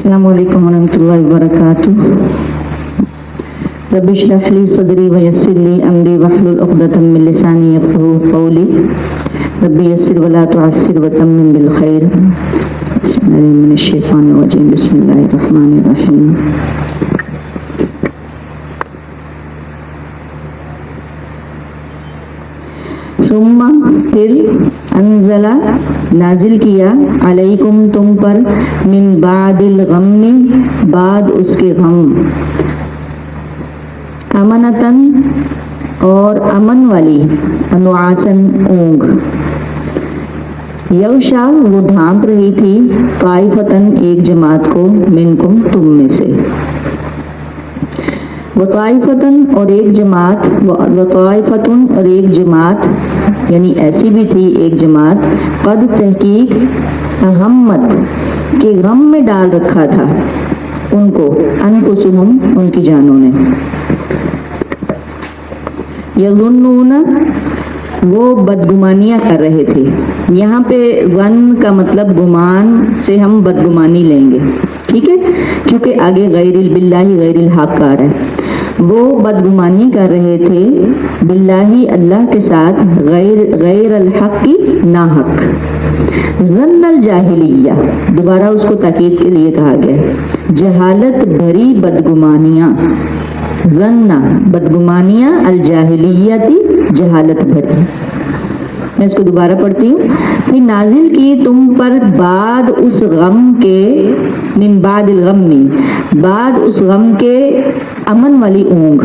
السلام علیکم ورحمۃ اللہ وبرکاتہ. رب اشرح لی صدری ویسر لی امری واحلل عقدۃ من لسانی یفقہوا قولی. رب یسر ولا تعسر وتمم بالخیر. بسم اللہ من الشیطان الرجیم. بسم اللہ الرحمن الرحیم. ثم پھر انزل نازل کیا علیکم تم پر من بعد الغم بعد اس کے غم امنتن اور امن والی نعاسن اونگ یغشا وہ ڈھانپ رہی تھی طائفتن ایک جماعت کو منکم تم میں سے وطائفتن اور ایک جماعت وطائفتن اور ایک جماعت یعنی ایسی بھی تھی ایک جماعت قد تحقیق اہمت کے غم میں ڈال رکھا تھا ان کو انفسہم ان کی جانوں نے یظنون وہ بدگمانیاں کر رہے تھے. یہاں پہ ظن کا مطلب گمان سے ہم بدگمانی لیں گے, ٹھیک ہے, کیونکہ آگے غیر باللہ غیر الحق آ رہا ہے. وہ بدگمانی کر رہے تھے باللہ اللہ کے ساتھ غیر الحق کی ناحق. ظن الجاہلیہ دوبارہ اس کو تاکید کے لیے کہا گیا, جہالت بھری بدگمانیاں. ظنہ بدگمانیاں, الجاہلیتی جہالت بھری. میں اس کو دوبارہ پڑھتی ہوں. پھر نازل کی تم پر بعد اس غم کے من بعد الغم بعد اس غم کے امن والی اونگ,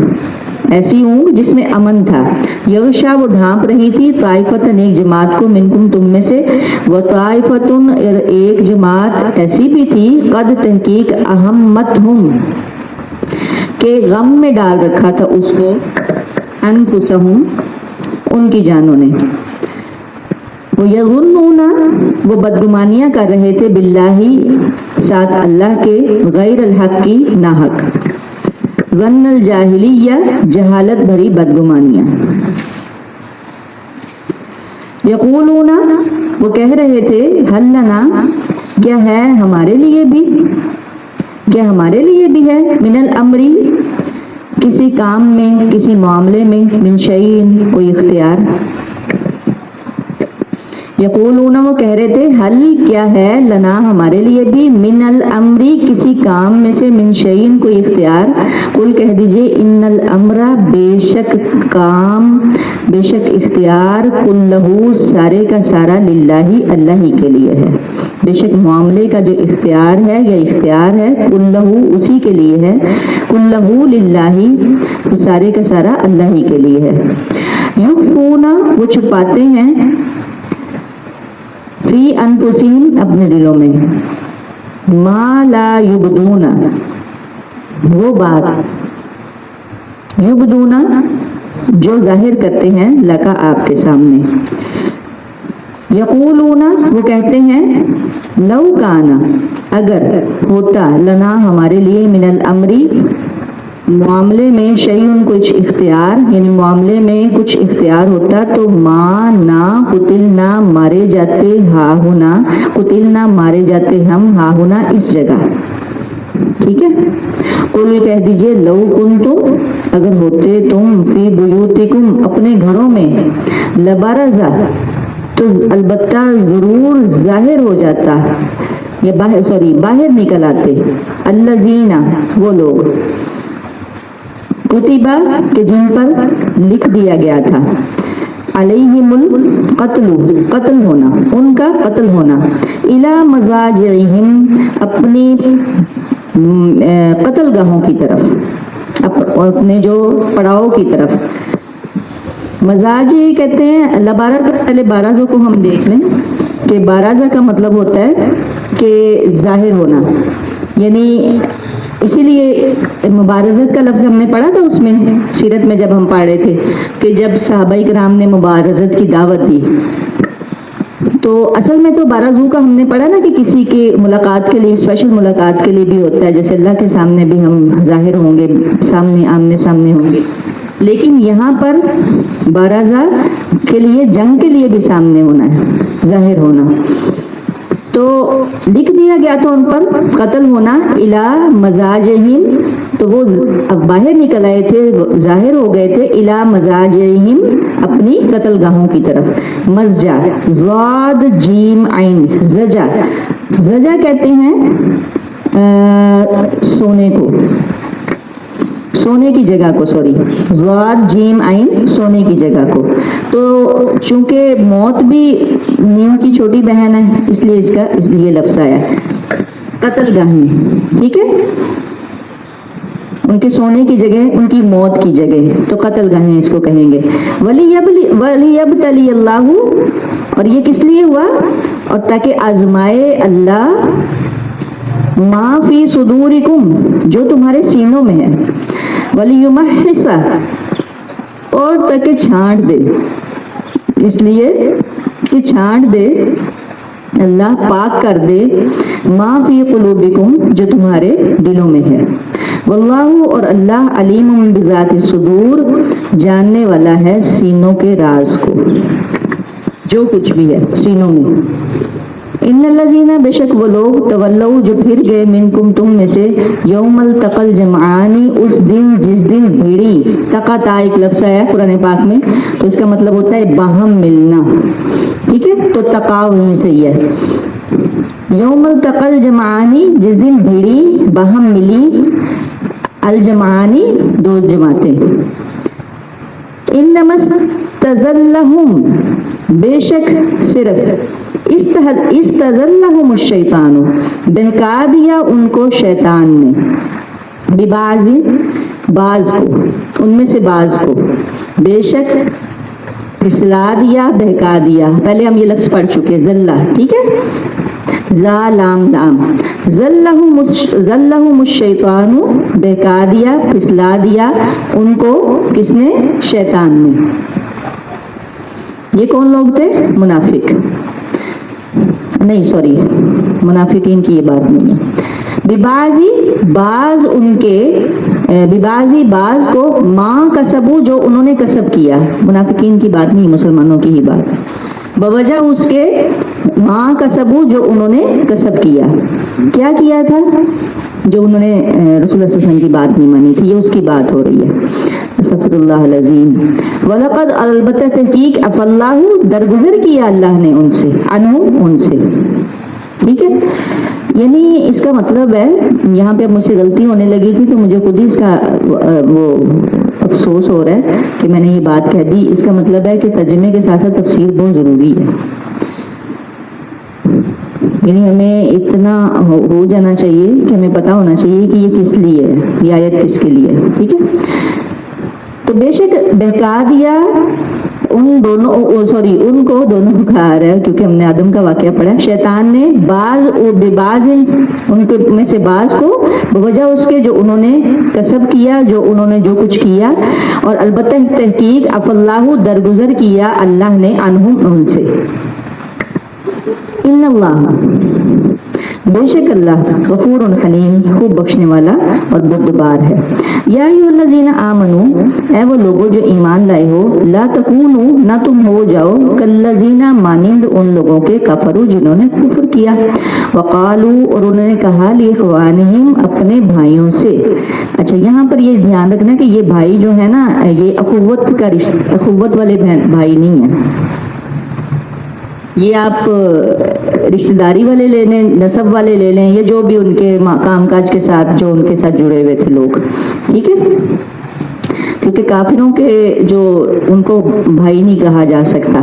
ایسی اونگ جس میں امن تھا. یغشا وہ ڈھانپ رہی تھی طائفتن ایک جماعت کو منکم تم میں سے وطائفتن ایک جماعت ایسی بھی تھی قد تحقیق اہمتہم کہ غم میں ڈال رکھا تھا اس کو انفسہم ان کی جانوں نے. وہ یظنون وہ بدگمانیاں کر رہے تھے باللہ ساتھ اللہ کے غیر الحق کی ناحق. ظن الجاہلیہ جہالت بھری بدگمانیاں. یقولون وہ کہہ رہے تھے حل لنا کیا ہے ہمارے لیے بھی, کیا ہمارے لیے بھی ہے من الامری کسی کام میں کسی معاملے میں من شیء کوئی اختیار. یقولون وہ کہہ رہے تھے حل کیا ہے لنا ہمارے لیے بھی من الامری کسی کام میں سے من شیء کوئی اختیار. قل کہہ دیجئے ان الامر بے شک کام بے شک اختیار کلہ سارے کا سارا للہ اللہ ہی کے لیے ہے. بے شک معاملے کا جو اختیار ہے یا اختیار ہے کلہ اسی کے لیے ہے, کلہ للہ سارے کا سارا اللہ ہی کے لیے ہے. یخفون وہ چھپاتے ہیں فی انفسہم اپنے دلوں میں ما لا یبدون وہ بات یبدون جو ظاہر کرتے ہیں لکا آپ کے سامنے. یقولون وہ کہتے ہیں لو کانا اگر ہوتا لنا ہمارے لیے من الامری معاملے میں شیئن کچھ اختیار یعنی معاملے میں کچھ اختیار ہوتا تو ما نہ قتل نہ مارے جاتے ہا ہونا قتل نہ مارے جاتے ہم ہا ہونا اس جگہ, ٹھیک ہے. قل کہہ دیجئے لو کنتم اگر ہوتے تم فی بیوتکم اپنے گھروں میں لبرزا تو البتہ ضرور ظاہر ہو جاتا یا باہر نکل آتے الذین وہ لوگ کتبہ کہ جن پر لکھ دیا گیا تھا علیہم القتل قتل ہونا ان کا قتل ہونا الی مضاجعہم اپنی قتل گاہوں کی طرف اپنے جو پڑاؤ کی طرف. مزاج کہتے ہیں لبارزہ. پہلے بارازوں کو ہم دیکھ لیں کہ بارازہ کا مطلب ہوتا ہے کہ ظاہر ہونا, یعنی اسی لیے مبارزت کا لفظ ہم نے پڑھا تھا اس میں سیرت میں جب ہم پڑھ رہے تھے کہ جب صحابہ کرام نے مبارزت کی دعوت دی تو اصل میں تو بارازوں کا ہم نے پڑھا نا کہ کسی کی ملاقات کے لیے اسپیشل ملاقات کے لیے بھی ہوتا ہے, جیسے اللہ کے سامنے بھی ہم ظاہر ہوں گے سامنے آمنے سامنے ہوں گے. لیکن یہاں پر بارازہ کے لیے جنگ کے لیے بھی سامنے ہونا ہے, ظاہر ہونا. تو تو لکھ دیا گیا تھا ان پر قتل ہونا الا مزاجہم، تو وہ اب باہر نکل آئے تھے، ظاہر ہو گئے تھے الا مزاجہم، اپنی قتل گاہوں کی طرف. مزجا ضاد جیم عین زجا، زجا کہتے ہیں سونے کو، سونے کی جگہ کو، سوری ضاد جیم عین سونے کی جگہ کو. تو چونکہ موت بھی نیم کی چھوٹی بہن ہے اس لیے لفظ آیا قتل گاہیں. ٹھیک ہے، ان کے سونے کی جگہ ان کی موت کی جگہ، تو قتل گاہیں اس کو کہیں گے. وَلِيَبْتَلِيَ اللَّهُ، اور یہ کس لیے ہوا؟ اور تاکہ آزمائے اللہ ما فی صدورکم، جو تمہارے سینوں میں ہے. وَلِيُمَحِّصَ، اور تاکہ چھانٹ دے، اس لیے کہ چھانٹ دے اللہ، پاک کر دے ما فی قلوبکم، جو تمہارے دلوں میں ہے. واللہ، اور اللہ علیم بذات الصدور، جاننے والا ہے سینوں کے راز کو، جو کچھ بھی ہے سینوں میں. ان الذین، بے شک وہ لوگ، تولوا، جو پھر گئے، منکم، تم میں سے، یوم التقى الجمعان، اس دن جس دن بھیڑی، تقا ایک لفظ آیا قرآن پاک میں، تو اس کا مطلب ہوتا ہے باہم ملنا. ٹھیک ہے، تو تقا وہیں سے ہی ہے. یوم التقى الجمعان، جس دن بھیڑی باہم ملی، الجمعانی دو جماعتیں. انما استزلهم، بے شک صرف، استزلهم الشیطان، بہکا دیا ان کو شیطان نے، ببعض، بعض کو، ان میں سے بعض کو، بے شک پھسلا دیا، بہکا دیا. پہلے ہم یہ لفظ پڑھ چکے زلہ. ٹھیک ہے، زا لام لام، زلہم الشیطان، بہکا دیا، پھسلا دیا ان کو، کس نے؟ شیطان نے. یہ کون لوگ تھے؟ منافق، نہیں سوری، منافقین کی یہ بات نہیں ہے. ببعضی، بعض ان کے، ببعضی بعض کو، ماں کسبو، جو انہوں نے کسب کیا. منافقین کی بات نہیں، مسلمانوں کی ہی بات. بوجہ اس کے، ماں کسبو، جو انہوں نے کسب کیا. کیا کیا تھا؟ جو انہوں نے رسول اللہ صلی اللہ علیہ وسلم کی بات نہیں مانی تھی، یہ اس کی بات ہو رہی ہے. استغفر اللہ العظیم. وَلَقَدْ، البتہ تحقیق، عَفَا اللَّهُ، درگزر کیا اللہ نے ان سے، عنہم، ان سے. ٹھیک ہے، یعنی اس کا مطلب ہے، یہاں پہ مجھ سے غلطی ہونے لگی تھی تو مجھے خود ہی اس کا وہ افسوس ہو رہا ہے کہ میں نے یہ بات کہہ دی. اس کا مطلب ہے کہ ترجمے کے ساتھ ساتھ تفسیر بہت ضروری ہے. یعنی ہمیں اتنا ہو جانا چاہیے کہ ہمیں پتہ ہونا چاہیے کہ یہ کس لیے ہے، یہ آیت کس کے لیے ہے. ٹھیک ہے، تو بے شک بہکا دیا ان دونوں، سوری ان کو، دونوں کو کہا رہا ہے کیونکہ ہم نے آدم کا واقعہ پڑھا. شیطان نے بعض، ببعض، ان کے میں سے بعض کو، بوجہ اس کے جو انہوں نے کسب کیا، جو انہوں نے جو کچھ کیا. اور البتہ تحقیق، عفا اللہ، درگزر کیا اللہ نے، عنہم، ان سے. ان اللہ، بے شک اللہ، غفور حلیم، خوب بخشنے والا اور بردبار ہے. یا ایھا الذین آمنوا، اے وہ لوگوں جو ایمان لائے ہو، لا تکونوا، نہ تم ہو جاؤ، کالذین، مانند ان لوگوں کے، کفروا، جنہوں نے کفر کیا. وقالوا، اور انہوں نے کہا، لاخوانہم، اپنے بھائیوں سے. اچھا، یہاں پر یہ دھیان رکھنا کہ یہ بھائی جو ہے نا، یہ اخوت کا رشتہ، اخوت والے بھائی نہیں ہیں. یہ آپ رشتہ داری والے لے لیں، نسب والے لے لیں، یا جو بھی ان کے کام کاج کے ساتھ، جو ان کے ساتھ جڑے ہوئے تھے لوگ. ٹھیک ہے، کیونکہ کافروں کے جو ان کو بھائی نہیں کہا جا سکتا.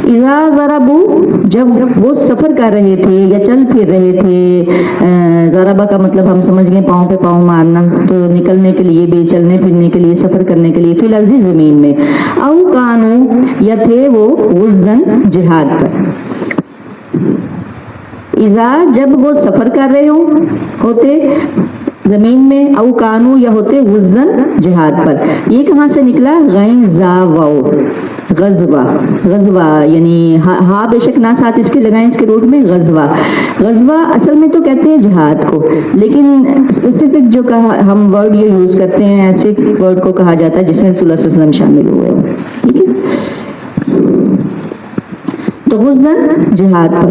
اذا ضربوا، جب وہ سفر کر رہے تھے یا چل پھر رہے تھے. ضربہ کا مطلب ہم سمجھ گئے پاؤں پہ پاؤں مارنا، تو نکلنے کے لیے بھی، چلنے پھرنے کے لیے، سفر کرنے کے لیے، فی الارض، زمین میں. او کانوا، یا تھے وہ، غزن، جہاد پر. اذا، جب وہ سفر کر رہے ہوتے زمین میں، او کانو، یا ہوتے، غزن، جہاد پر. یہ کہاں سے نکلا؟ غین زا واو، غزوہ. غزوہ یعنی ہاں بے شک نہ ساتھ اس کے لگائیں، اس کے روٹ میں غزوہ. غزوہ اصل میں تو کہتے ہیں جہاد کو، لیکن اسپیسیفک جو ہم ورڈ یہ یوز کرتے ہیں، ایسے ورڈ کو کہا جاتا ہے جس میں رسول اللہ صلی اللہ علیہ وسلم شامل ہوئے ہو. ٹھیک ہے، تو غزن، جہاد پر.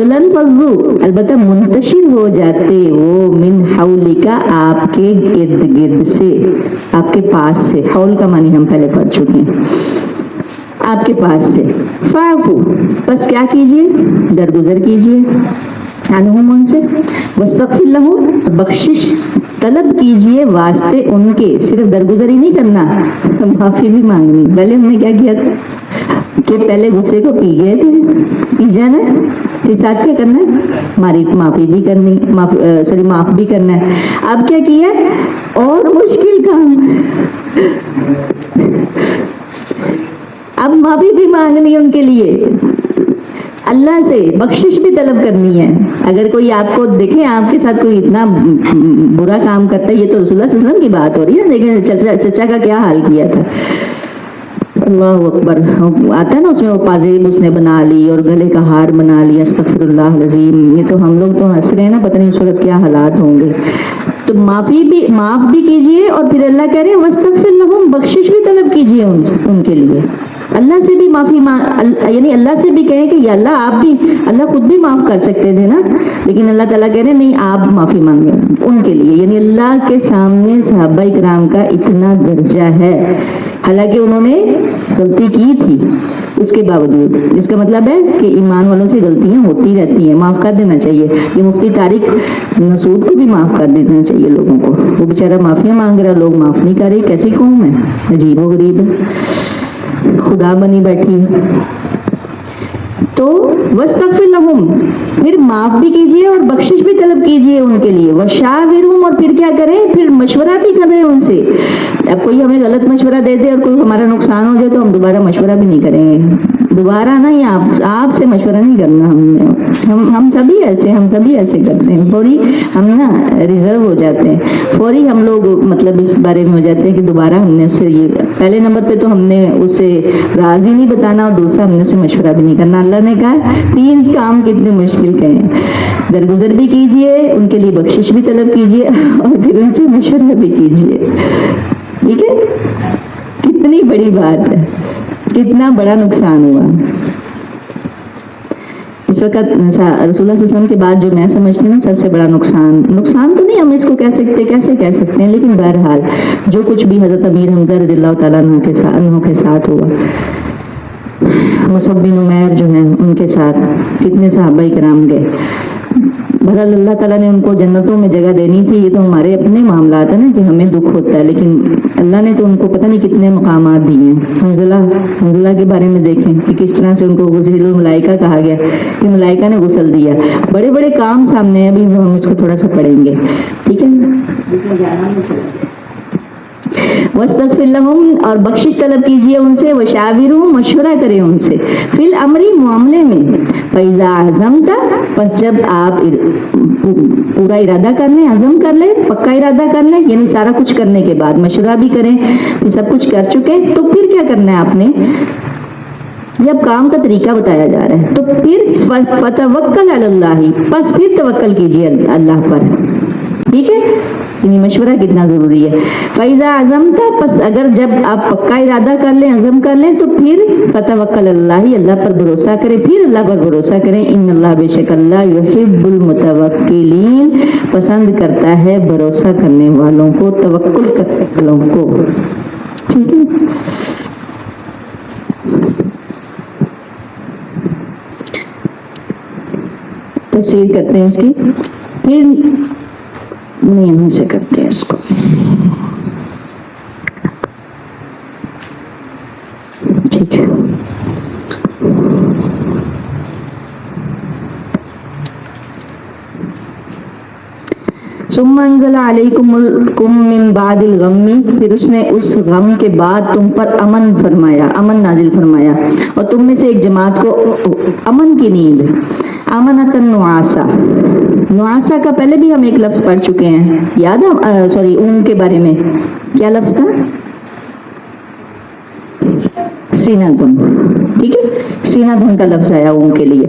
تو لن فضو البتہ منتشر ہو جاتے وہ من حولکا آپ کے ارد گرد سے، آپ کے پاس سے. حول کا معنی ہم پہلے پڑھ چکے ہیں، آپ کے پاس سے. فاعفو بس کیا کیجئے، درگزر کیجئے عنہم ان سے، واستغفر لہم بخشش طلب کیجئے واسطے ان کے. صرف درگزر ہی نہیں کرنا، معافی بھی مانگنی. پہلے ہم نے کیا کیا تھا کہ پہلے غصے کو پی گئے تھے، پی جانا پھر ساتھ کیا کرنا ہے، معافی بھی کرنی، معاف بھی کرنا ہے. اب کیا کیا اور مشکل کام، اب معافی بھی مانگنی ان کے لیے، اللہ سے بخشش بھی طلب کرنی ہے. اگر کوئی آپ کو دیکھیں آپ کے ساتھ کوئی اتنا برا کام کرتا ہے، یہ تو رسول اللہ صلی اللہ علیہ وسلم کی بات ہو رہی ہے. دیکھیں چچا کا کیا حال کیا تھا، اللہ اکبر. آتا ہے نا اس میں، وہ پازیب اس نے بنا لی اور گلے کا ہار بنا لیا، استغفر اللہ العظیم. یہ تو ہم لوگ تو ہنس رہے ہیں نا، پتہ نہیں اس وقت کیا حالات ہوں گے. تو معاف بھی کیجئے، اور پھر اللہ کہہ رہے ہیں واستغفر لہم بخشش بھی طلب کیجئے ان کے لیے. اللہ سے بھی معافی یعنی اللہ سے بھی کہیں کہ یا اللہ آپ بھی، اللہ خود بھی معاف کر سکتے تھے نا، لیکن اللہ تعالیٰ کہہ رہے ہیں نہیں آپ معافی مانگیں ان کے لیے. یعنی اللہ کے سامنے صحابہ کرام کا اتنا درجہ ہے، حالانکہ انہوں نے غلطی کی تھی اس کے باوجود. اس کا مطلب ہے کہ ایمان والوں سے غلطیاں ہوتی رہتی ہیں، معاف کر دینا چاہیے. یہ مفتی طارق مسعود کو بھی معاف کر دینا چاہیے لوگوں کو. وہ بیچارہ معافیاں مانگ رہا، لوگ معاف نہیں کر رہے. کیسی قوم ہے، عجیب و غریب ہے، خدا بنی بیٹھی ہے. تو واستغفر لہم پھر معاف بھی کیجئے اور بخشش بھی طلب کیجئے ان کے لیے. وشاورہم اور پھر کیا کریں، پھر مشورہ بھی کریں ان سے. اب کوئی ہمیں غلط مشورہ دے دے اور کوئی ہمارا نقصان ہو جائے تو ہم دوبارہ مشورہ بھی نہیں کریں گے. دوبارہ نہیں، آپ سے مشورہ نہیں کرنا. ہم سبھی ایسے کرتے ہیں. فوری ہم نا ریزرو ہو جاتے ہیں، فوری ہم لوگ مطلب اس بارے میں ہو جاتے ہیں کہ دوبارہ ہم نے اس سے یہ، پہلے نمبر پہ تو ہم نے اسے راز ہی نہیں بتانا، اور دوسرا ہم نے اسے مشورہ بھی نہیں کرنا. اللہ نے کہا 3 کام کتنے مشکل کے ہیں. درگزر بھی کیجئے، ان کے لیے بخشش بھی طلب کیجئے، اور پھر ان سے مشورہ بھی کیجئے. ٹھیک ہے، کتنی بڑی بات ہے، کتنا بڑا نقصان ہوا اس وقت. رسول اللہ صلی اللہ علیہ وسلم کے بعد جو میں سمجھتی ہوں سب سے بڑا نقصان تو نہیں ہم اس کو کہہ سکتے، کیسے کہہ سکتے ہیں، لیکن بہرحال جو کچھ بھی حضرت امیر حمزہ رضی اللہ تعالیٰ عنہ کے ساتھ ہوا، مصعب بن عمیر جو ہیں ان کے ساتھ کتنے صحابہ کرام گئے. بہرحال اللہ تعالیٰ نے ان کو جنتوں میں جگہ دینی تھی. یہ تو ہمارے اپنے معاملات ہیں نا کہ ہمیں دکھ ہوتا ہے، لیکن اللہ نے تو ان کو پتہ نہیں کتنے مقامات دیے ہیں. حنظلہ کے بارے میں دیکھیں کہ کس طرح سے ان کو غسیل الملائکہ کہا گیا کہ ملائکہ نے غسل دیا. بڑے بڑے کام سامنے ہیں، ابھی ہم اس کو تھوڑا سا پڑھیں گے. ٹھیک ہے، واستغفر لہم اور بخشش طلب کیجئے ان سے. وشاورہم مشورہ کریں ان سے. فی الامر معاملے میں. فاذا عزمت پس جب آپ پورا ارادہ کر لیں، عزم کر لیں، پکا ارادہ کر لیں، یعنی سارا کچھ کرنے کے بعد مشورہ بھی کریں، پھر سب کچھ کر چکے، تو پھر کیا کرنا ہے آپ نے. یہ اب کام کا طریقہ بتایا جا رہا ہے. تو پھر فتوکل علی اللہ پس پھر توکل کیجئے اللہ پر. ٹھیک ہے، یعنی مشورہ کتنا ضروری ہے. فَإِذَا عَزَمْتَ پس اگر جب آپ پکا ارادہ کر لیں، عزم کر لیں، تو پھر فتوکل اللہ اللہ پر بھروسہ کریں، پھر اللہ پر بھروسہ کریں. ان اللہ بے شک اللہ یحب المتوکلین پسند کرتا ہے بھروسہ کرنے والوں کو، توکل کرنے والوں کو. ٹھیک ہے، تفسیر کرتے ہیں اس کی، پھر یہاں سے کرتے ہیں اس کو. ٹھیک ہے، ثم انزل علیکم من بعد الغم پھر اس نے اس غم کے بعد تم پر امن فرمایا، امن نازل فرمایا، اور تم میں سے ایک جماعت کو امن کی نیند. امنۃ النعاسہ، نعاسہ کا پہلے بھی ہم ایک لفظ پڑھ چکے ہیں، یاد ہے؟ سوری، اون کے بارے میں کیا لفظ تھا؟ سینہ دھن. ٹھیک ہے، سینہ دھن کا لفظ آیا اون کے لیے.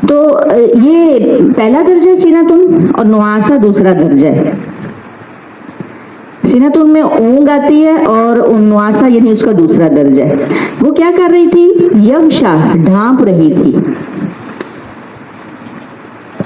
تو یہ پہلا درجہ سینہ دھن اور نعاسہ دوسرا درجہ ہے. سینہ دھن میں اونگ آتی ہے اور نعاسہ یعنی اس کا دوسرا درجہ ہے. وہ کیا کر رہی تھی؟ یغشا ڈھانپ رہی تھی.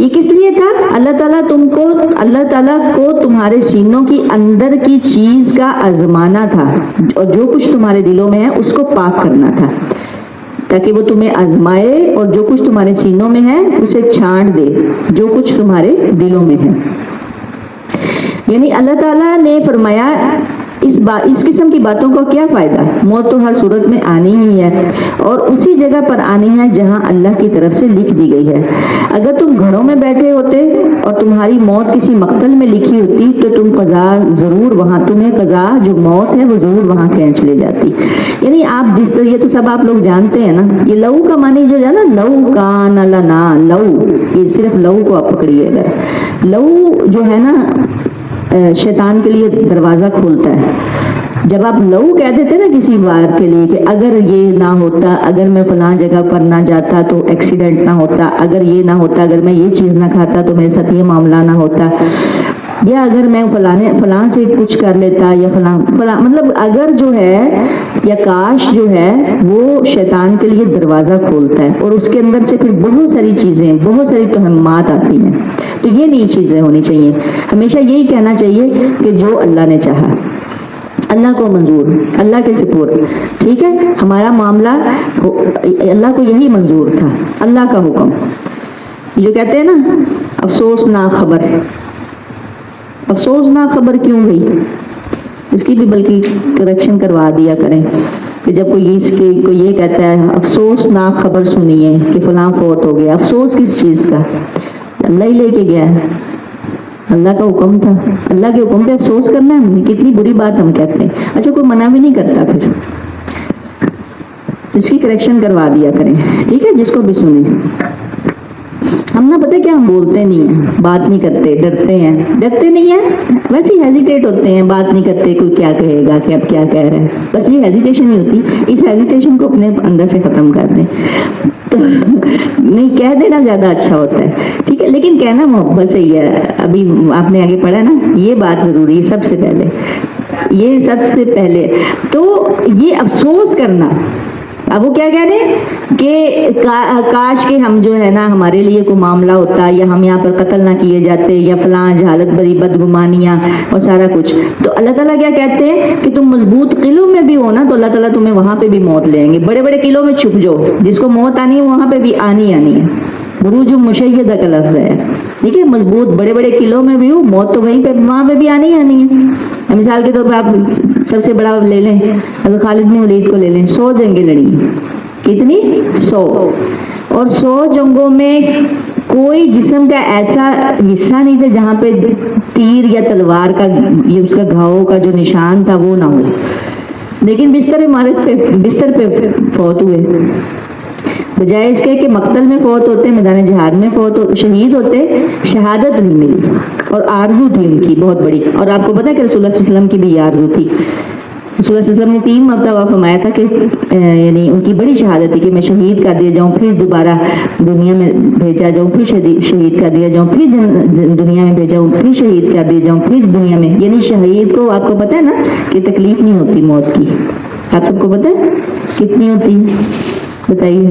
یہ کس لیے تھا؟ اللہ تعالیٰ کو تمہارے سینوں کی اندر کی چیز کا آزمانا تھا، اور جو کچھ تمہارے دلوں میں ہے اس کو پاک کرنا تھا، تاکہ وہ تمہیں آزمائے اور جو کچھ تمہارے سینوں میں ہے اسے چھانٹ دے جو کچھ تمہارے دلوں میں ہے۔ یعنی اللہ تعالیٰ نے فرمایا اس قسم کی باتوں کا کیا فائدہ، موت تو ہر صورت میں آنی ہی ہے، اور اسی جگہ پر آنی ہے جہاں اللہ کی طرف سے لکھ دی گئی ہے۔ اگر تم گھروں میں بیٹھے ہوتے اور تمہاری موت کسی مقتل میں لکھی ہوتی تو تمہیں قضا جو موت ہے وہ ضرور وہاں کھینچ لے جاتی۔ یعنی آپ جس طرح، یہ تو سب آپ لوگ جانتے ہیں نا، یہ لو کا معنی جو ہے نا، لو کان لنا، لو، یہ صرف لو کو آپ پکڑیے گا۔ لو جو ہے نا شیطان کے لیے دروازہ کھولتا ہے۔ جب آپ لو کہہ دیتے نا کسی بات کے لیے کہ اگر یہ نہ ہوتا، اگر میں فلاں جگہ پر نہ جاتا تو ایکسیڈنٹ نہ ہوتا، اگر یہ نہ ہوتا، اگر میں یہ چیز نہ کھاتا تو میرے ساتھ یہ معاملہ نہ ہوتا، یا اگر میں فلاں سے کچھ کر لیتا، یا فلاں مطلب اگر جو ہے یا کاش جو ہے، وہ شیطان کے لیے دروازہ کھولتا ہے، اور اس کے اندر سے پھر بہت ساری چیزیں، بہت ساری توہمات آتی ہیں۔ تو یہ نہیں چیزیں ہونی چاہیے، ہمیشہ یہی کہنا چاہیے کہ جو اللہ نے چاہا، اللہ کو منظور، اللہ کے سپورٹ، ٹھیک ہے، ہمارا معاملہ اللہ کو یہی منظور تھا، اللہ کا حکم۔ جو کہتے ہیں نا افسوسناک خبر، افسوسناک خبر کیوں گئی؟ اس کی بھی بلکہ کریکشن کروا دیا کریں کہ جب کوئی یہ کہتا ہے افسوسناک خبر سنیے کہ فلاں فوت ہو گیا، افسوس کس چیز کا؟ اللہ ہی لے کے گیا ہے، اللہ کا حکم تھا، اللہ کے حکم پہ افسوس کرنا ہے، کتنی بری بات ہم کہتے ہیں۔ اچھا کوئی منع بھی نہیں کرتا، پھر اس کی کریکشن کروا دیا کریں، ٹھیک ہے، جس کو بھی سنیں۔ ہم نہ پتہ کیا، ہم بولتے نہیں ہیں، بات نہیں کرتے، ڈرتے نہیں ہیں، ویسے ہی ہیزیٹیٹ ہوتے ہیں، بات نہیں کرتے، کوئی کیا کہے گا کہ اب کیا کہہ رہے ہیں، بس یہ ہیزیٹیشن ہی ہوتی، اس ہیزیٹیشن کو اپنے اندر سے ختم کر دیں۔ تو نہیں، کہہ دینا زیادہ اچھا ہوتا ہے، ٹھیک ہے، لیکن کہنا محبت سے ہی ہے۔ ابھی آپ نے آگے پڑھا نا، یہ بات ضروری ہے سب سے پہلے، تو یہ افسوس کرنا۔ اب وہ کیا کہہ رہے ہیں کہ کاش کہ ہم جو ہے نا، ہمارے لیے کوئی معاملہ ہوتا، یا ہم یہاں پر قتل نہ کیے جاتے، یا فلاں جہالت بری بدگمانیاں اور سارا کچھ۔ تو اللہ تعالیٰ کیا کہتے ہیں کہ تم مضبوط قلعوں میں بھی ہو نا، تو اللہ تعالیٰ تمہیں وہاں پہ بھی موت لیں گے۔ بڑے بڑے قلعوں میں چھپ جاؤ، جس کو موت آنی ہے وہاں پہ بھی آنی ہے۔ بروج مشیدہ کا لفظ ہے، ٹھیک ہے، مضبوط بڑے بڑے قلعوں میں بھی ہو، موت تو وہیں پہ، وہاں پہ بھی آنی ہے۔ مثال کے طور پہ آپ سب سے بڑا لے لیں، حضرت خالد بن ولید کو لے لیں، 100 جنگیں لڑی، کتنی؟ 100، اور 100 جنگوں میں کوئی جسم کا ایسا حصہ نہیں تھا جہاں پہ تیر یا تلوار کا، یہ اس کا گھاؤ کا جو نشان تھا وہ نہ ہو، لیکن بستر پہ فوت ہوئے۔ بجائے اس کے کہ مقتل میں فوت ہوتے، میدان جہاد میں شہید ہوتے، شہادت نہیں ملی، اور آرزو تھی ان کی بہت بڑی۔ اور آپ کو پتا ہے کہ رسول اللہ صلی اللہ علیہ وسلم کی بھی آرزو تھی، رسول اللہ صلی اللہ علیہ وسلم نے 3 مرتبہ فرمایا تھا کہ یعنی ان کی بڑی شہادت تھی کہ میں شہید کر دیا جاؤں، پھر دوبارہ دنیا میں بھیجا جاؤں، پھر شہید کر دیا جاؤں، پھر دنیا میں بھیجا ہوں، پھر شہید کر دیا جاؤں، پھر دنیا میں۔ یعنی شہید کو آپ کو پتا ہے نا کہ تکلیف نہیں ہوتی موت کی، آپ سب کو پتا ہے کتنی ہوتی، بتائیے؟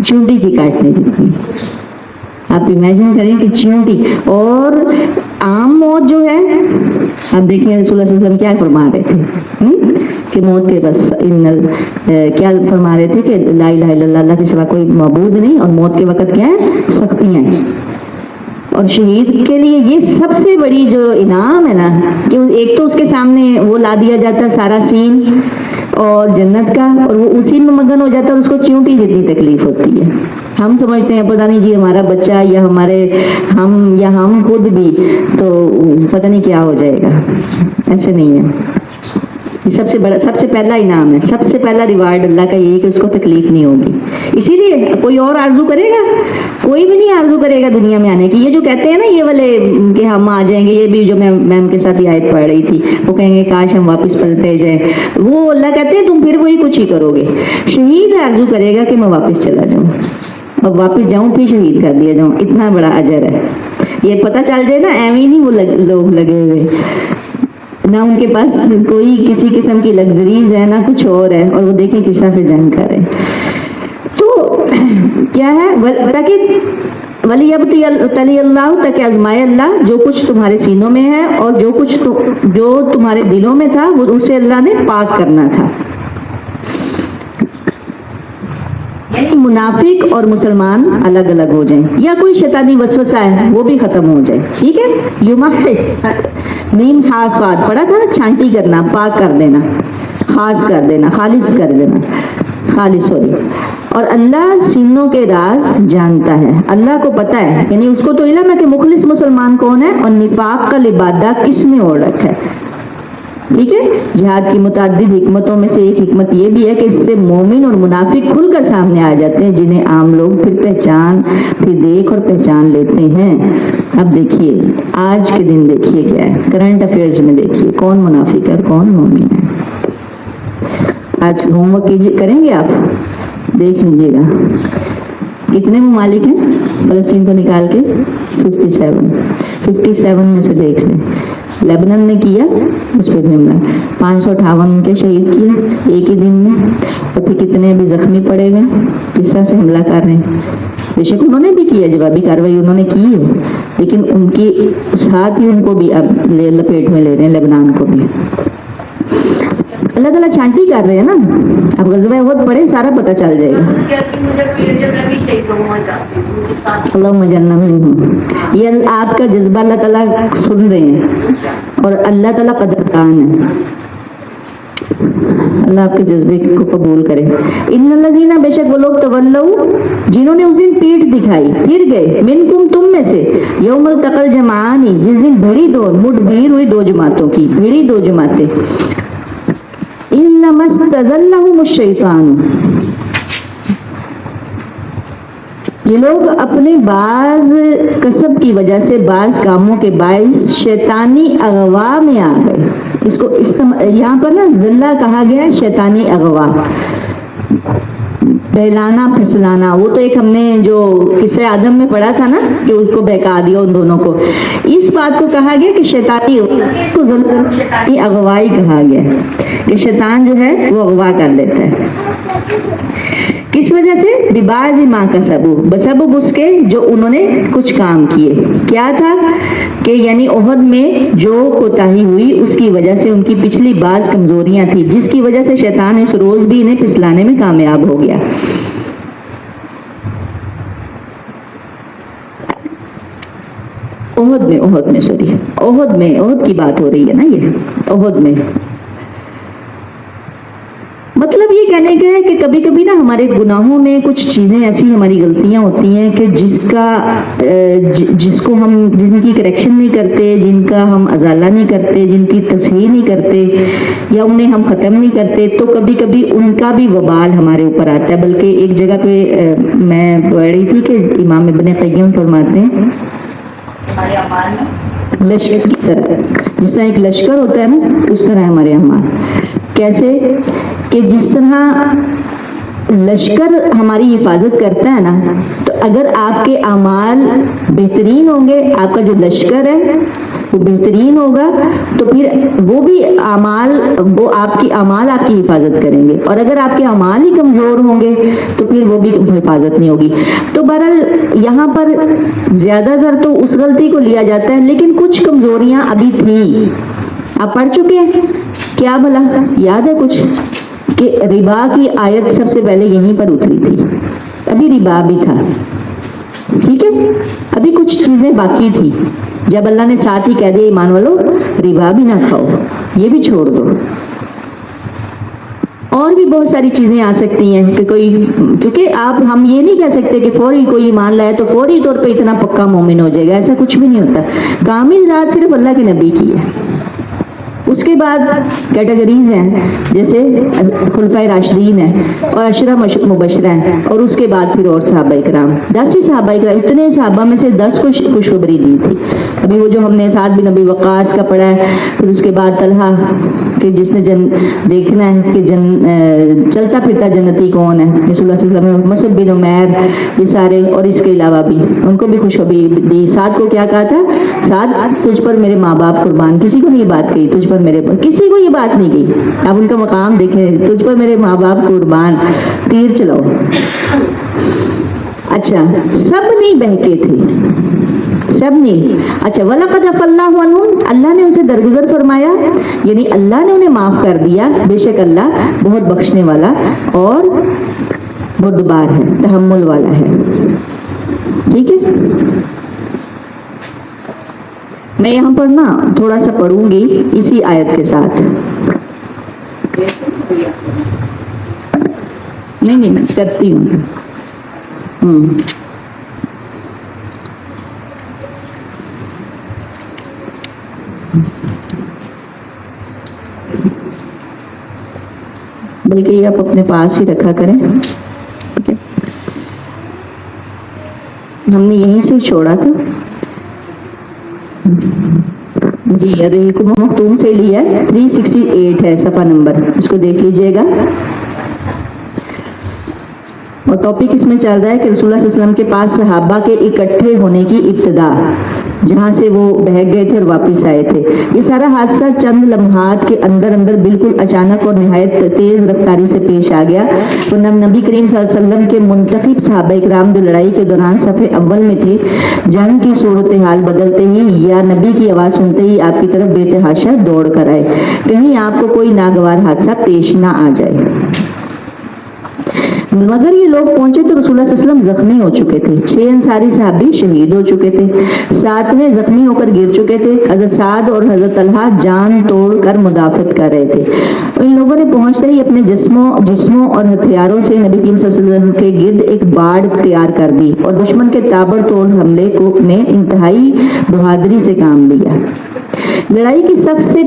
چونٹی کی کاٹنے جتنی، آپ امیجن کریں کہ چونٹی۔ اور عام موت جو ہے، آپ دیکھیں رسول اللہ صلی اللہ علیہ وسلم کیا فرما رہے تھے کہ موت کے بس کیا فرما رہے تھے کہ لا الہ الا اللہ، اللہ کے سوا کوئی معبود نہیں، اور موت کے وقت کیا ہے؟ سختیاں ہیں۔ اور شہید کے لیے یہ سب سے بڑی جو انعام ہے نا، کہ ایک تو اس کے سامنے وہ لا دیا جاتا ہے سارا سین اور جنت کا، اور وہ اسی میں مگن ہو جاتا ہے، اور اس کو چیونٹی جتنی تکلیف ہوتی ہے۔ ہم سمجھتے ہیں پتہ نہیں جی ہمارا بچہ یا ہم خود بھی تو پتہ نہیں کیا ہو جائے گا، ایسے نہیں ہے۔ یہ سب سے پہلا انعام ہے، سب سے پہلا ریوارڈ اللہ کا یہی کہ اس کو تکلیف نہیں ہوگی۔ اسی لیے کوئی اور آرزو کرے گا؟ کوئی بھی نہیں آرزو کرے گا دنیا میں آنے کی۔ یہ جو کہتے ہیں نا یہ والے کہ ہم آ جائیں گے، یہ بھی جو میں میم کے ساتھ یہ آیت پڑھ رہی تھی، وہ کہیں گے کاش ہم واپس پلٹے جائیں، وہ اللہ کہتے ہیں تم پھر وہی کچھ ہی کرو گے۔ شہید آرزو کرے گا کہ میں واپس چلا جاؤں، اب واپس جاؤں پھر شہید کر دیا جاؤں، اتنا بڑا اجر ہے۔ یہ پتہ چل جائے نا، ایویں نہیں وہ لوگ لگے ہوئے، نہ ان کے پاس کوئی کسی قسم کی لگژریز ہے، نہ کچھ اور ہے، اور وہ دیکھیں کس طرح سے جنگ کر رہے ہیں۔ تو کیا ہے تاکہ ولی اللہ تاکہ آزمائے اللہ جو کچھ تمہارے سینوں میں ہے اور جو تمہارے دلوں میں تھا وہ اسے اللہ نے پاک کرنا تھا. یعنی منافق اور مسلمان الگ الگ ہو جائیں یا کوئی شیطانی وسوسہ ہے وہ بھی ختم ہو جائے. ٹھیک ہے. یمحص میم ہا صاد پڑھا تھا نا, چھانٹی کرنا, پاک کر دینا, خاص کر دینا, خالص کر دینا, خالص ہو جائے. اور اللہ سینوں کے راز جانتا ہے, اللہ کو پتا ہے, یعنی اس کو تو علم ہے کہ مخلص مسلمان کون ہے اور نفاق کا لبادہ کس نے اوڑھ رکھا ہے. ٹھیک ہے. جہاد کی متعدد حکمتوں میں سے ایک حکمت یہ بھی ہے کہ اس سے مومن اور منافق کھل کر سامنے آ جاتے ہیں جنہیں عام لوگ پھر دیکھ اور پہچان لیتے ہیں. اب دیکھیے آج کے دن دیکھیے کیا ہے, کرنٹ افیئرز میں دیکھیے کون منافق ہے کون مومن ہے. آج ہوم ورک کریں گے آپ, دیکھ لیجیے گا کتنے ممالک ہیں فلسطین کو نکال کے 57 میں سے دیکھ لیں. لیبنان نے کیا, اس پہ بھی حملہ 558 ان کے شہید کیے ایک ہی دن میں, اور پھر کتنے بھی زخمی پڑے ہوئے جس طرح سے حملہ کر رہے ہیں. بے شک انہوں نے بھی کیا, جوابی کارروائی انہوں نے کی ہے, لیکن ان کی ساتھ ہی ان کو بھی اب لپیٹ میں لے رہے ہیں لبنان کو بھی. اللہ تعالیٰ چھانٹی کر رہے ہیں نا. اب غزوہ احد پڑھے سارا پتہ چل جائے گا. اللہم اجعلنا منہم. یہ آپ کا جذبہ اللہ تعالیٰ سن رہے ہیں اور اللہ تعالیٰ قدردان ہے. اللہ آپ کے جذبے کو قبول کرے. ان الذین بے شک وہ لوگ تولوا جنہوں نے اس دن پیٹھ دکھائی پھر گئے منکم تم میں سے یوم التقى الجمعان جس دن مٹ بھیڑ ہوئی دو جماعتوں کی, بھیڑی دو جماعتیں. انما استزلهم الشیطان یہ لوگ اپنے بعض کسب کی وجہ سے بعض کاموں کے باعث شیطانی اغوا میں آ گئے. اس کو یہاں پر نا ذلہ کہا گیا ہے, شیطانی اغوا, بہلانا پھسلانا. وہ تو ایک ہم نے جو قصہ آدم میں پڑھا تھا نا کہ اس کو بہکا دیا ان دونوں کو. اس بات کو کہا گیا کہ شیطانی اغوائی کہا گیا ہے کہ شیطان جو ہے وہ اغوا کر لیتا ہے. کس وجہ سے؟ ببعض ما کسبوا, بسبب اس کے جو انہوں نے کچھ کام کیے. کیا تھا کہ یعنی احد میں جو کوتاہی ہوئی اس کی وجہ سے ان کی پچھلی بعض کمزوریاں تھی جس کی وجہ سے شیطان اس روز بھی انہیں پھسلانے میں کامیاب ہو گیا. احد کی بات ہو رہی ہے نا, یہ احد میں. مطلب یہ کہنے کا ہے کہ کبھی کبھی نا ہمارے گناہوں میں کچھ چیزیں ایسی ہماری غلطیاں ہوتی ہیں کہ جن کی کریکشن نہیں کرتے, جن کا ہم ازالہ نہیں کرتے, جن کی تصحیح نہیں کرتے یا انہیں ہم ختم نہیں کرتے, تو کبھی کبھی ان کا بھی وبال ہمارے اوپر آتا ہے. بلکہ ایک جگہ پہ میں پڑھ رہی تھی کہ امام ابن قیم فرماتے ہیں لشکر کی طرح, جس طرح ایک لشکر ہوتا ہے نا اس طرح ہمارے اعمال. کیسے کہ جس طرح لشکر ہماری حفاظت کرتا ہے نا, تو اگر آپ کے اعمال بہترین ہوں گے, آپ کا جو لشکر ہے وہ بہترین ہوگا, تو پھر وہ بھی آپ کی اعمال آپ کی حفاظت کریں گے. اور اگر آپ کے اعمال ہی کمزور ہوں گے تو پھر وہ بھی حفاظت نہیں ہوگی. تو بہرحال یہاں پر زیادہ تر تو اس غلطی کو لیا جاتا ہے, لیکن کچھ کمزوریاں ابھی تھیں. آپ پڑھ چکے ہیں کیا بھلا یاد ہے کچھ کہ ربا کی آیت سب سے پہلے یہیں پر اتری تھی. ابھی ربا بھی تھا, ٹھیک ہے, ابھی کچھ چیزیں باقی تھی. جب اللہ نے ساتھ ہی کہہ دیا ایمان والو ربا بھی نہ کھاؤ, یہ بھی چھوڑ دو. اور بھی بہت ساری چیزیں آ سکتی ہیں کہ کیونکہ ہم یہ نہیں کہہ سکتے کہ فوری کوئی ایمان لائے تو فوری طور پہ اتنا پکا مومن ہو جائے گا, ایسا کچھ بھی نہیں ہوتا. کامل ذات صرف اللہ کے نبی کی ہے. اس کے بعد کیٹیگریز ہیں جیسے خلفائے راشدین ہیں اور عشرہ مبشرہ ہیں, اور اس کے بعد پھر اور صحابہ کرام, 10 ہی صحابہ کرام. اتنے صحابہ میں سے 10 کو خوشخبری دی تھی. ابھی وہ جو ہم نے سعد بن ابی وقاص کا پڑھا ہے, پھر اس کے بعد طلحہ کہ جس نے دیکھنا ہے کہ چلتا پھرتا جنتی کون ہے, رسول اللہ صلی اللہ علیہ وسلم, مصعب بن عمیر, یہ سارے, اور اس کے علاوہ بھی ان کو بھی خوشخبری دی. سعد کو کیا کہا تھا, سعد تجھ پر میرے ماں باپ قربان. کسی کو نہیں بات کہی تجھ پر میرے, کسی کو یہ بات نہیں کی. اب ان کا مقام دیکھیں, تجھ پر میرے ماں باپ قربان, تیر چلاؤ. اچھا سب نہیں بہکے تھے، سب نہیں. اچھا وَلَقَدْ عَفَا اللَّهُ عَنْهُمْ، اللہ نے ان سے درگزر فرمایا، یعنی اللہ نے انہیں معاف کر دیا. بے شک اللہ بہت بخشنے والا اور بردبار ہے، تحمل والا ہے. ٹھیک ہے، میں یہاں پر نا تھوڑا سا پڑھوں گی اسی آیت کے ساتھ. نہیں میں کرتی ہوں. بلکہ یہ آپ اپنے پاس ہی رکھا کریں. ٹھیک ہے، ہم نے یہیں سے چھوڑا تھا. جی ریکو مختوم سے لیا ہے، 368 ہے صفحہ نمبر، اس کو دیکھ لیجئے گا. اور ٹاپک اس میں چل رہا ہے کہ رسول اللہ صلی اللہ علیہ وسلم کے پاس صحابہ کے اکٹھے ہونے کی ابتدا، جہاں سے وہ بہگ گئے تھے اور واپس آئے تھے. یہ سارا حادثہ چند لمحات کے اندر بالکل اچانک اور نہایت تیز رفتاری سے پیش آ گیا. تو نبی کریم صلی اللہ علیہ وسلم کے منتخب صحابہ اکرام جو لڑائی کے دوران صف اول میں تھے، جنگ کی صورتحال بدلتے ہی یا نبی کی آواز سنتے ہی آپ کی طرف بے تحاشا دوڑ کر آئے، کہیں آپ کو کوئی ناگوار حادثہ پیش نہ آ جائے. مگر یہ لوگ پہنچے تو رسول اللہ صلی اللہ علیہ وسلم زخمی ہو چکے تھے. 6 انصاری صحابی شہید ہو چکے تھے، 7ویں زخمی ہو کر گر چکے تھے. حضرت سعد اور حضرت طلحہ جان توڑ کر مدافعت کر رہے تھے. ان لوگوں نے پہنچتے ہی اپنے جسموں اور ہتھیاروں سے نبی کریم صلی اللہ علیہ وسلم کے گرد ایک باڑ تیار کر دی اور دشمن کے تابڑ توڑ حملے کو نے انتہائی بہادری سے کام لیا. لڑائی کی سب سے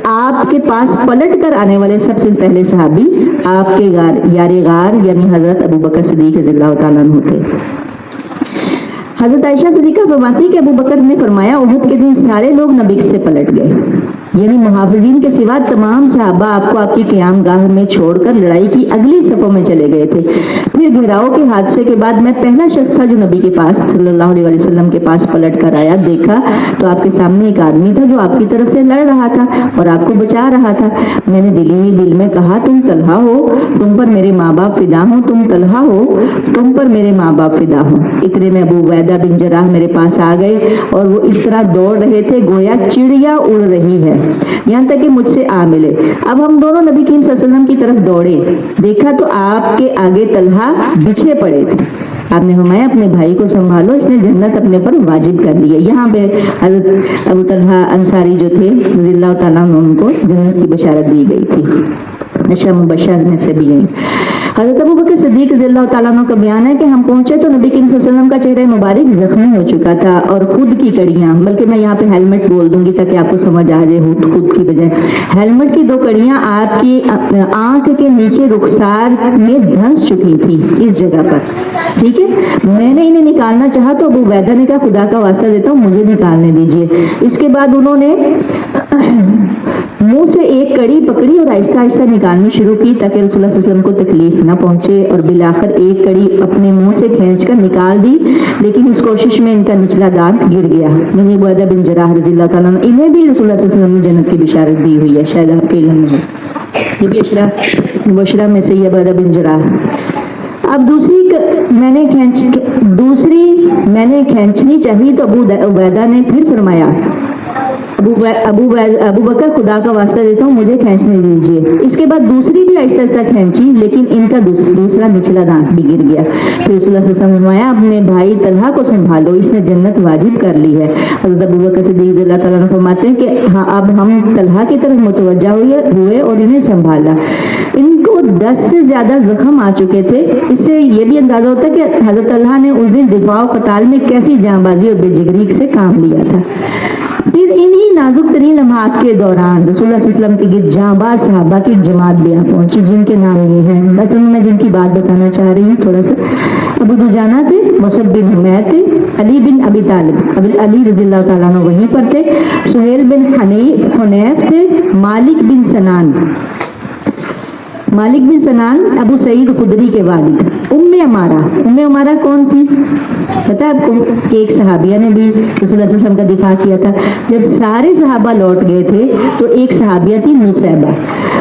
آپ کے پاس پلٹ کر آنے والے سب سے پہلے صحابی آپ کے یار غار یعنی حضرت ابو بکر صدیق رضی اللہ تعالیٰ عنہ تھے. حضرت عائشہ صدیقہ فرماتی کہ ابو بکر نے فرمایا احد کے دن سارے لوگ نبی سے پلٹ گئے، یعنی محافظین کے سوا تمام صحابہ آپ کو آپ کی قیام گاہ میں چھوڑ کر لڑائی کی اگلی صفوں میں چلے گئے تھے. پھر گھیراؤ کے حادثے کے بعد میں پہلا شخص تھا جو نبی کے پاس صلی اللہ علیہ وسلم کے پاس پلٹ کر آیا. دیکھا تو آپ کے سامنے ایک آدمی تھا جو آپ کی طرف سے لڑ رہا تھا اور آپ کو بچا رہا تھا. میں نے دل میں کہا تم طلحہ ہو، تم پر میرے ماں باپ فدا ہوں. تم طلحہ ہو، تم پر میرے ماں باپ فدا ہوں. اتنے میں ابو عبیدہ بن جراح میرے پاس آ گئے اور وہ اس طرح دوڑ رہے تھے گویا چڑیا اڑ رہی ہے، یہاں تک کہ مجھ سے آ ملے. اب ہم دونوں نبی کریم صلی اللہ علیہ وسلم کی طرف دوڑے، دیکھا تو آپ کے آگے طلحہ بچھے پڑے تھے. آپ نے فرمایا اپنے بھائی کو سنبھالو، اس نے جنت اپنے پر واجب کر لی ہے. یہاں پہ حضرت ابو طلحہ انصاری جو تھے رضی اللہ تعالیٰ عنہ، ان کو جنت کی بشارت دی گئی تھی، عشرہ مبشرہ میں سے بھی ہیں. حضرت ابو بکر صدیق رضی اللہ تعالیٰ عنہ کا بیان ہے کہ ہم پہنچے تو نبی کریم صلی اللہ علیہ وسلم کا چہرہ مبارک زخمی ہو چکا تھا اور خود کی کڑیاں، بلکہ میں یہاں پہ ہیلمٹ بول دوں گی تاکہ آپ کو سمجھ آ جائے، خود کی بجائے ہیلمٹ کی 2 کڑیاں آپ کی آنکھ کے نیچے رخسار میں دھنس چکی تھی اس جگہ پر. ٹھیک ہے، میں نے انہیں نکالنا چاہا تو ابو عبیدہ نے کہا خدا کا واسطہ دیتا ہوں مجھے نکالنے دیجیے. اس کے بعد انہوں نے منہ سے ایک کڑی پکڑی اور آہستہ آہستہ نکالنی شروع کی تاکہ رسول اللہ صلی اللہ علیہ وسلم کو تکلیف نہ پہنچے، اور بالآخر ایک کڑی اپنے منہ سے کھینچ کر نکال دی، لیکن اس کوشش میں ان کا نچلا دانت گر گیا. یعنی ابو عبیدہ بن جراح رضی اللہ تعالیٰ عنہ، انہیں بھی رسول اللہ صلی اللہ علیہ وسلم نے جنت کی بشارت دی ہوئی ہے، شاید آپ کے علم میں ہے. یہ بھی عشرہ مبشرہ میں سے یہ ابو عبیدہ بن جراح. اب دوسری میں نے کھینچنی چاہی تو ابو عبیدہ نے پھر فرمایا ابو بکر خدا کا واسطہ دیتا ہوں مجھے کھینچنے دیجیے. اس کے بعد دوسری بھی آہستہ آہستہ کھینچی، لیکن ان کا دوسرا نچلا دانت بھی گر گیا. پھر رسول اللہ صلی اللہ علیہ وسلم نے فرمایا اپنے بھائی طلحہ کو سنبھالو، اس نے جنت واجب کر لی ہے. حضرت ابو بکر صدیق رضی اللہ تعالیٰ عنہ فرماتے ہیں کہ ہاں اب ہم طلحہ کی طرف متوجہ ہوئے اور انہیں سنبھالا. ان کو 10 سے زیادہ زخم آ چکے تھے. اس سے یہ بھی اندازہ ہوتا ہے کہ حضرت طلحہ نے اس دن دفاع و قتال میں کیسی جاں بازی اور بے جگری سے کام لیا تھا. پھر انہی نازک ترین لمحات کے دوران رسول اللہ صلی اللہ علیہ وسلم کی جاں باز صحابہ کی جماعت بھی پہنچی، جن کے نام یہ ہیں. بس میں جن کی بات بتانا چاہ رہی ہوں تھوڑا سا. ابو دجانہ تھے، مصعب بن حمیر تھے، علی بن ابی طالب علی رضی اللہ تعالیٰ عنہ وہیں پر تھے، سہیل بن حنیف تھے، مالک بن سنان ابو سعید خدری کے والد. ام امارہ کون تھی پتہ ہے آپ کو؟ کہ ایک صحابیہ نے بھی رسول اللہ صلی اللہ علیہ وسلم کا دفاع کیا تھا. جب سارے صحابہ لوٹ گئے تھے تو ایک صحابیہ تھی نصیبہ.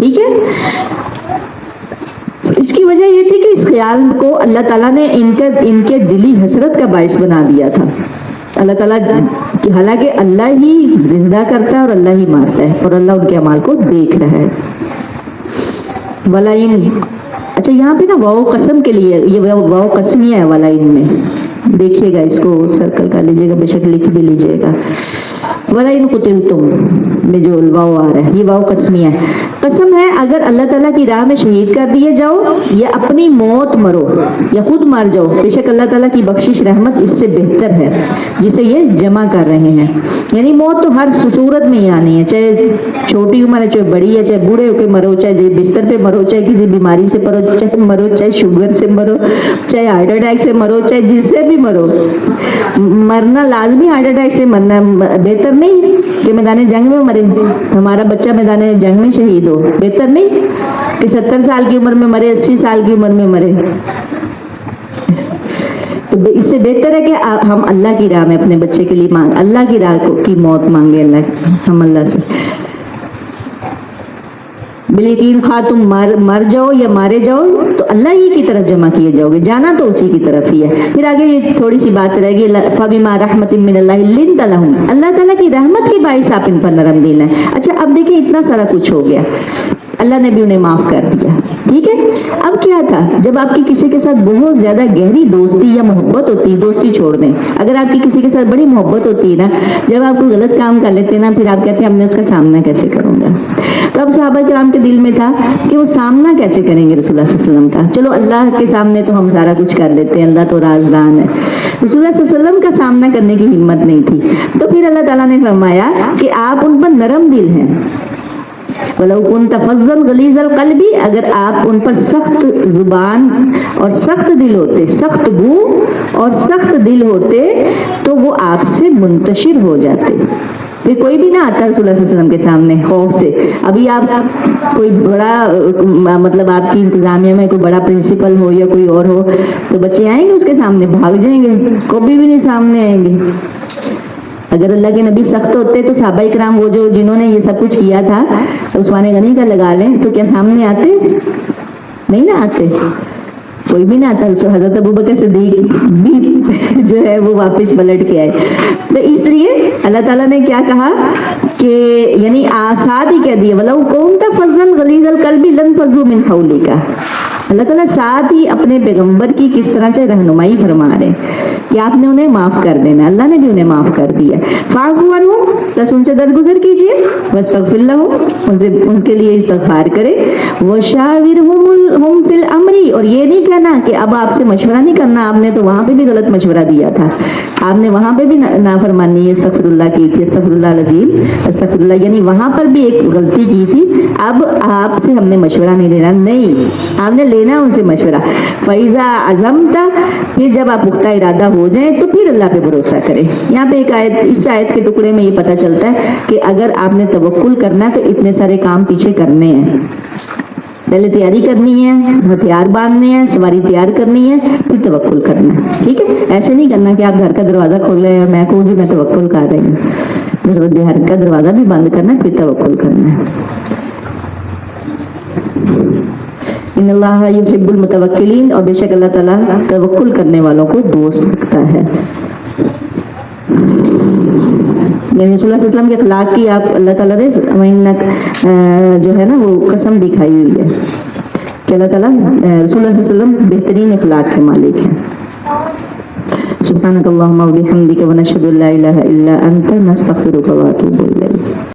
ٹھیک ہے. اس کی وجہ یہ تھی کہ اس خیال کو اللہ تعالیٰ نے ان کے دلی حسرت کا باعث بنا دیا تھا. اللہ تعالیٰ حالانکہ اللہ ہی زندہ کرتا ہے اور اللہ ہی مارتا ہے اور اللہ ان کے اعمال کو دیکھ رہا ہے. ولئن، اچھا یہاں پہ نا واو قسم کے لیے، یہ واو قسمیہ ہے ولئن میں، دیکھیے گا اس کو سرکل کر لیجیے گا، بے شک لکھ بھی لیجیے گا. ولئن قتلتم میں جو واو آ رہا ہے یہ واو قسمیہ ہے. قسم ہے اگر اللہ تعالیٰ کی راہ میں شہید کر دیے جاؤ یا اپنی موت مرو یا خود مار جاؤ، بے شک اللہ تعالیٰ کی بخشش رحمت اس سے بہتر ہے جسے یہ جمع کر رہے ہیں. یعنی موت تو ہر صورت میں ہی آنی ہے، چاہے چھوٹی عمر ہے، چاہے بڑی ہے، چاہے بوڑھے ہو کے مرو، چاہے بستر پہ مرو، چاہے کسی بیماری سے مرو، چاہے شوگر سے مرو، چاہے ہارٹ اٹیک سے مرو، چاہے جس سے بھی مرو. مرنا لازمی ہارٹ اٹیک سے مرنا بہتر نہیں کہ میدان جنگ میں مرے، ہمارا بچہ میدان جنگ میں شہید ہو، بہتر نہیں کہ 70 سال کی عمر میں مرے، 80 سال کی عمر میں مرے. تو اس سے بہتر ہے کہ ہم اللہ کی راہ میں اپنے بچے کے لیے اللہ کی راہ کی موت مانگے، ہم اللہ سے. بلیقین خواہ تم مر جاؤ یا مارے جاؤ تو اللہ ہی کی طرف جمع کیے جاؤ گے، جانا تو اسی کی طرف ہی ہے. پھر آگے یہ تھوڑی سی بات رہ گئی، فَبِمَا رَحْمَةٍ مِّنَ اللَّهِ لِنْتَ لَهُمْ، اللہ تعالیٰ کی رحمت کے باعث آپ ان پر نرم دل ہیں. اچھا اب دیکھیں اتنا سارا کچھ ہو گیا، اللہ نے بھی انہیں معاف کر دیا، ٹھیک ہے. اب کیا تھا، جب آپ کی کسی کے ساتھ بہت زیادہ گہری دوستی یا محبت ہوتی ہے، دوستی چھوڑ دیں، اگر آپ کی کسی کے ساتھ بڑی محبت ہوتی ہے نا، جب آپ کو غلط کام کر لیتے ہیں نا، پھر آپ کہتے ہیں اب میں اس کا سامنا کیسے کروں گا. تو اب صحابہ کرام کے دل میں تھا کہ وہ سامنا کیسے کریں گے رسول اللہ صلی اللہ علیہ وسلم کا. چلو اللہ کے سامنے تو ہم سارا کچھ کر لیتے ہیں، اللہ تو رازدان ہے، رسول اللہ صلی اللہ علیہ وسلم کا سامنا کرنے کی ہمت نہیں تھی. تو پھر اللہ تعالیٰ نے فرمایا کہ آپ ان پر نرم دل ہیں. وَلَوْ كُنْتَ فَظًّا غَلِيظَ الْقَلْبِ، اگر آپ ان پر سخت زبان اور سخت دل ہوتے، سخت گو اور سخت دل ہوتے تو وہ آپ سے منتشر ہو جاتے. پھر کوئی بھی نہ آتا رسول اللہ صلی اللہ علیہ وسلم کے سامنے خوف سے. ابھی آپ کوئی بڑا مطلب آپ کی انتظامیہ میں کوئی بڑا پرنسپل ہو یا کوئی اور ہو تو بچے آئیں گے اس کے سامنے، بھاگ جائیں گے، کبھی بھی نہیں سامنے آئیں گے. اگر اللہ کے نبی سخت ہوتے تو صحابہ کرام وہ جو جنہوں نے یہ سب کچھ کیا تھا عثمان غنی کا لگا لیں تو کیا سامنے آتے؟ نہیں نہ آتے، کوئی بھی نہ آتا. حضرت ابوبکر صدیق بھی جو ہے وہ واپس پلٹ کے آئے. تو اس لیے اللہ تعالیٰ نے کیا کہا کہ یعنی ساتھ ہی کہہ دیا وَلَوْ كُنْتَ فَظًّا غَلِيظَ الْقَلْبِ لَانفَضُّوا مِنْ حَوْلِكَ. اللہ تعالیٰ ساتھ ہی اپنے پیغمبر کی کس طرح سے رہنمائی فرما رہے کہ آپ نے انہیں معاف کر دینا. اللہ نے بھی انہیں معاف کر دیا. فَاعْفُوا عَنْهُمْ، بس ان سے درگزر کیجیے. وَاسْتَغْفِرْ لَهُمْ، ان کے لیے استغفار کرے. وَشَاوِرْهُمْ فِي الْأَمْرِ، اور یہ نہیں کہنا کہ اب آپ سے مشورہ نہیں کرنا، آپ نے تو وہاں پہ بھی غلط مشورہ دیا تھا، آپ نے وہاں پہ بھی نافرمانی استغفر اللہ کی تھی، استغفر اللہ العظیم، استغفر اللہ، یعنی وہاں پر بھی ایک غلطی کی تھی. اب آپ سے ہم نے مشورہ نہیں لینا، نہیں آپ نے لینا ان سے مشورہ. فَإِذَا عَزَمْتَ، پھر جب آپ پختہ ارادہ ہو جائیں تو پھر اللہ پہ بھروسہ کریں. یہاں پہ ایک آیت، اس آیت کے ٹکڑے میں یہ پتہ چلتا ہے کہ اگر آپ نے توکل کرنا ہے تو اتنے سارے کام پیچھے کرنے ہیں. پہلے تیاری کرنی ہے، ہتھیار باندھنے ہیں، سواری تیار کرنی ہے، پھر توکل کرنا ہے. ٹھیک ہے، ایسے نہیں کرنا کہ آپ گھر کا دروازہ کھول رہے ہیں اور میں کہوں جی میں توکل کر رہی ہوں. گھر کا دروازہ بھی بند کرنا ہے پھر توکل کرنا ہے. ان اللہ یحب المتوکلین، اور بے شک اللہ تعالیٰ توکل کرنے والوں کو دوست رکھتا ہے. یعنی رسول اللہ صلی اللہ علیہ وسلم کے اخلاق کی آپ اللہ تعالیٰ نے جو ہے نا وہ قسم دکھائی ہوئی ہے کہ اللہ تعالیٰ رسول اللہ صلی اللہ علیہ وسلم بہترین اخلاق کے مالک ہیں. سبحانک اللہم و بحمدک ونشہد ان لا الہ الا انت نستغفرک و نتوب الیک.